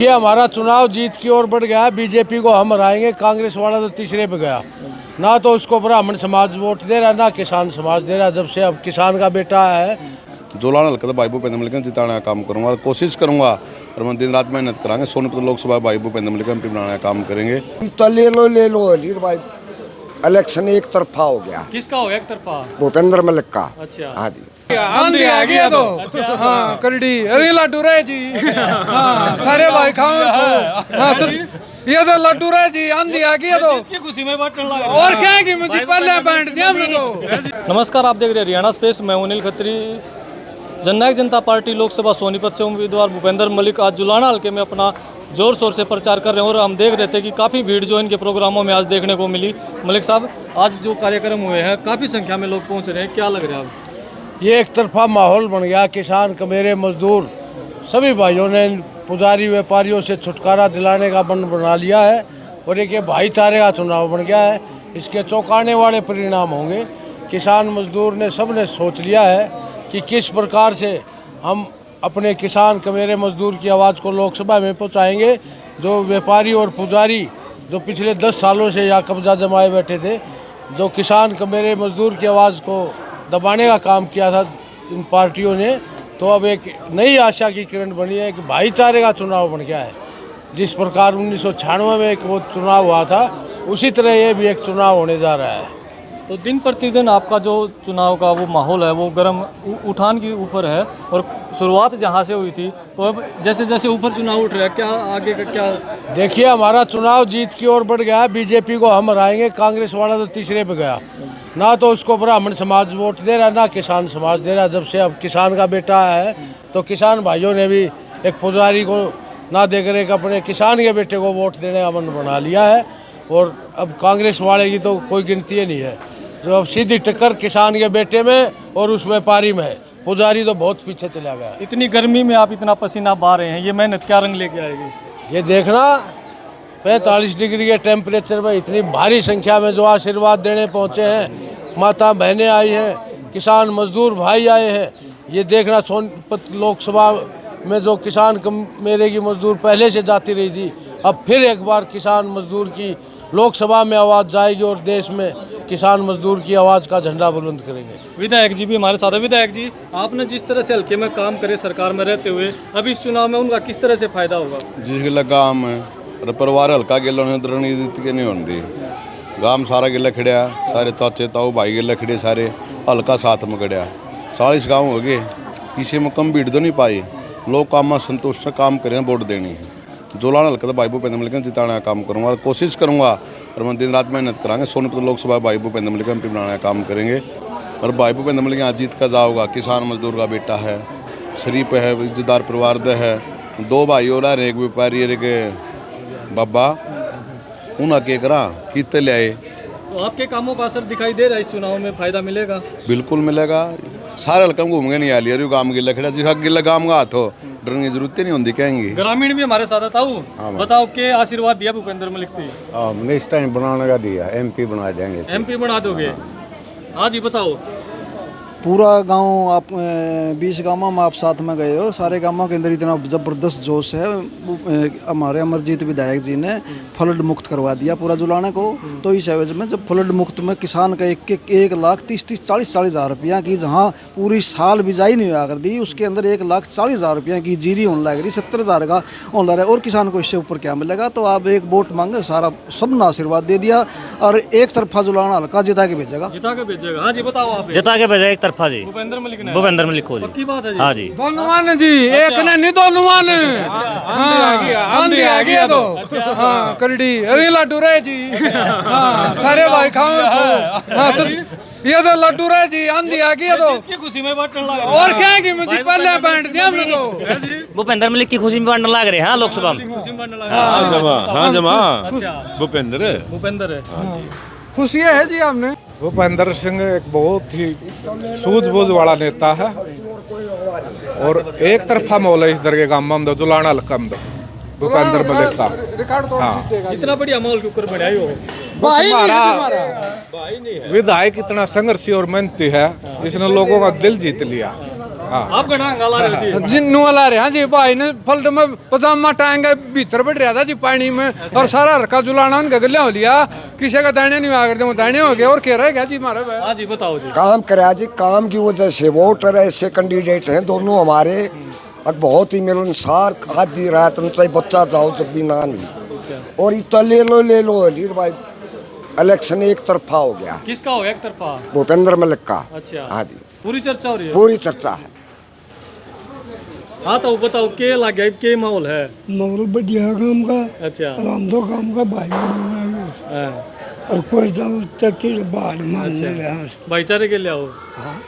ये हमारा चुनाव जीत की ओर बढ़ गया है। बीजेपी को हम हराएंगे। कांग्रेस वाला तो तीसरे पे गया। ना तो उसको ब्राह्मण समाज वोट दे रहा, ना किसान समाज दे रहा। जब से अब किसान का बेटा है, जोलाना हल्का तो भाई भूपेंद्र मलिक जिताने का काम करूंगा और कोशिश करूंगा और मैं दिन रात मेहनत करांगे। सोनीपत लोकसभा भाई भूपेंद्र मलिक एमपी बनाने का काम करेंगे। तो ले लो अलीर भाई, इलेक्शन एक तरफा हो गया। किसका हो गया एक तरफा? भूपेंद्र मलिक का। अच्छा। हाँ जी, आंधी आ गया तो हाँ करडी अरे लड्डू रहे जी। हाँ सारे भाई खाओ। हाँ ये तो लड्डू रहे जी, आंधी आ गया तो की खुशी में बटन लगा और क्या है कि मुझे पहले बैंड दिया हमने तो। नमस्कार, आप देख रहे हैं हरियाणा स्पेस। मैं अनिल खत्री। जननायक जनता पार्टी लोकसभा सोनीपत से उम्मीदवार भूपेंद्र मलिक आज जुलाना हल्के में अपना जोर शोर से प्रचार कर रहे हैं और हम देख रहे थे कि काफ़ी भीड़ जो इनके प्रोग्रामों में आज देखने को मिली। मलिक साहब, आज जो कार्यक्रम हुए हैं काफ़ी संख्या में लोग पहुंच रहे हैं, क्या लग रहा है अब? ये एक तरफा माहौल बन गया। किसान, कमेरे, मजदूर सभी भाइयों ने पुजारी व्यापारियों से छुटकारा दिलाने का मन बना लिया है और एक ये भाईचारे का चुनाव बन गया है। इसके चौंकाने वाले परिणाम होंगे। किसान मजदूर ने सब ने सोच लिया है कि किस प्रकार से हम अपने किसान, कमेरे, मजदूर की आवाज़ को लोकसभा में पहुंचाएंगे। जो व्यापारी और पुजारी जो पिछले 10 सालों से यहाँ कब्जा जमाए बैठे थे, जो किसान, कमेरे, मजदूर की आवाज़ को दबाने का काम किया था इन पार्टियों ने, तो अब एक नई आशा की किरण बनी है कि भाईचारे का चुनाव बन गया है। जिस प्रकार 1996 में एक वो चुनाव हुआ था, उसी तरह ये भी एक चुनाव होने जा रहा है। तो दिन प्रतिदिन आपका जो चुनाव का वो माहौल है वो गर्म उठान के ऊपर है और शुरुआत जहाँ से हुई थी, तो अब जैसे जैसे ऊपर चुनाव उठ रहा है, क्या आगे का क्या? देखिए, हमारा चुनाव जीत की ओर बढ़ गया है। बीजेपी को हम हराएंगे। कांग्रेस वाला तो तीसरे पे गया। ना तो उसको ब्राह्मण समाज वोट दे रहा, ना किसान समाज दे रहा। जब से अब किसान का बेटा है, तो किसान भाइयों ने भी एक पुजारी को ना देकर एक अपने किसान के बेटे को वोट देने का मन बना लिया है। और अब कांग्रेस वाले की तो कोई गिनती ही नहीं है। जो अब सीधी टक्कर किसान के बेटे में और उस व्यापारी में है। पुजारी तो बहुत पीछे चला गया। इतनी गर्मी में आप इतना पसीना बहा रहे हैं, ये मेहनत क्या रंग लेके आएगी? ये देखना, 45 डिग्री के टेम्परेचर में इतनी भारी संख्या में जो आशीर्वाद देने पहुँचे हैं, माता बहनें आई हैं, किसान मजदूर भाई आए हैं। ये देखना, सोनीपत लोकसभा में जो किसान मेरे की मजदूर पहले से जाती रही थी, अब फिर एक बार किसान मजदूर की लोकसभा में आवाज़ जाएगी और देश में किसान मजदूर की आवाज़ का झंडा बुलंद करेंगे। विधायक जी भी हमारे साथ है। विधायक जी, आपने जिस तरह से हल्के में काम करे सरकार में रहते हुए, अभी इस चुनाव में उनका किस तरह से फायदा होगा? जिस गिला काम है और परिवार हल्का गिला रणनीति के नहीं होती। गांव सारा गिला खड़िया, सारे चाचे ताऊ भाई गिला खड़े, सारे हल्का साथ में खड़िया। 40 गाँव हो गए, किसी में कम भीड़ तो नहीं पाई। लोग काम में संतुष्ट काम करें, वोट देनी है। जोलाना हल्का तो भाई भूपेंद्र मलिक जिताने का काम करूंगा और कोशिश करूंगा और मैं दिन रात मेहनत करांगे। सोनीपत लोकसभा भाई भूपेंद्र मलिक एमपी बनाने का काम करेंगे। और भाई भूपेंद्र मलिक यहाँ जीत का जाओगा। किसान मजदूर का बेटा है, शरीफ है, इज्जतदार परिवार दे है। 2 भाई और एक व्यापारी के बाबा उन्हें के करा कितने ले आए। तो आपके कामों का असर दिखाई दे रहा है? इस चुनाव में फायदा मिलेगा? बिल्कुल मिलेगा। सारे हल्का में घूम गए नहीं आ लिया गाँव गिला खड़ा जिस गिला गाँव का हाथ हो, डरने की जरूरत नहीं होती। कहेंगे ग्रामीण भी हमारे साथ था। बताओ के आशीर्वाद दिया भूपेंद्र मलिक थी? हमने इस टाइम बनाने का दिया, एमपी बना देंगे। एमपी बना दोगे? हाँ जी, बताओ। पूरा गांव आप 20 गांवों में आप साथ में गए हो। सारे गांवों के अंदर इतना ज़बरदस्त जोश है। हमारे अमरजीत विधायक जी ने फ्लड मुक्त करवा दिया पूरा जुलाना को। तो इस एवज में जब फ्लड मुक्त में किसान का 1,30,40,000 रुपया की, जहां पूरी साल बिजाई नहीं हुआ कर दी, उसके अंदर 1,40,000 रुपया की जीरी होने लग रही, 70,000 का होने लग रहा है। और किसान को इससे ऊपर क्या मिलेगा? तो आप एक वोट मांगे, सारा सब ने आशीर्वाद दे दिया और एक तरफा जुलाना हल्का जिता के भेजेगा। जिता के भेजेगा? हाँ जी, बताओ आप। जिता के भेजा एक तरफा जी, भूपेंद्र मलिक ने। भूपेंद्र मलिक को जी। पक्की बात है जी? हाँ जी। दोनों जी, एक ने नहीं दोनों। आंधी आ गया तो हाँ करडी अरे लड्डू रहे जी। हाँ सारे भाई खाओ। हाँ ये तो लड्डू रहे जी, आंधी आ गया तो की खुशी में बटन लगा और क्या है कि मुझे पहले बैंड दिया हमने तो। भूपेंद्र मलिक की खुशी में बढ़ने लग रहे हैं। हाँ, लोकसभा में खुशी में बटन लगा। हाँ जमा अच्छा, भूपेंद्र है। खुशी है जी हमने। भूपेंद्र सिंह एक बहुत ही सूझबूझ वाला नेता है और एक तरफा माहौल है इस दरगे गांव में जुलाना हल्का में भूपेंद्र मलिक का। हाँ, इतना बढ़िया माहौल के ऊपर बढ़ाई हो। हमारा विधायक इतना संघर्षी और मेहनती है, इसने लोगों का दिल जीत लिया। हाँ आप गणा हंगाला रहे जी जिन्नू वाला रहा जी भाई ने फल्ट में पजामा टांग के भीतर बैठ रहा था जी पानी में और सारा हरका जुलाना उनका गलिया हो लिया किसी का दाने नहीं आकर दे दाने हो गया और कह रहा है जी हमारे भाई हाँ जी बताओ जी काम कराया जी, काम की वजह से वोटर ऐसे कैंडिडेट हैं दोनों हमारे, अब बहुत ही मिलनसार, आधी रात में चाहे बच्चा जाओ जब भी ना नहीं, और इतना ले लो लीर भाई, इलेक्शन एक तरफा हो गया, किसका हो गया एक तरफा भूपेंद्र मलिक का। अच्छा हाँ जी, पूरी चर्चा हो रही है पूरी चर्चा है। हाँ तो बताओ के लग गया के माहौल है माहौल बढ़िया काम का, अच्छा रामदो काम का भाई हाँ, और कोई जाओ तक बाढ़ मान भाईचारे के लिए आओ हाँ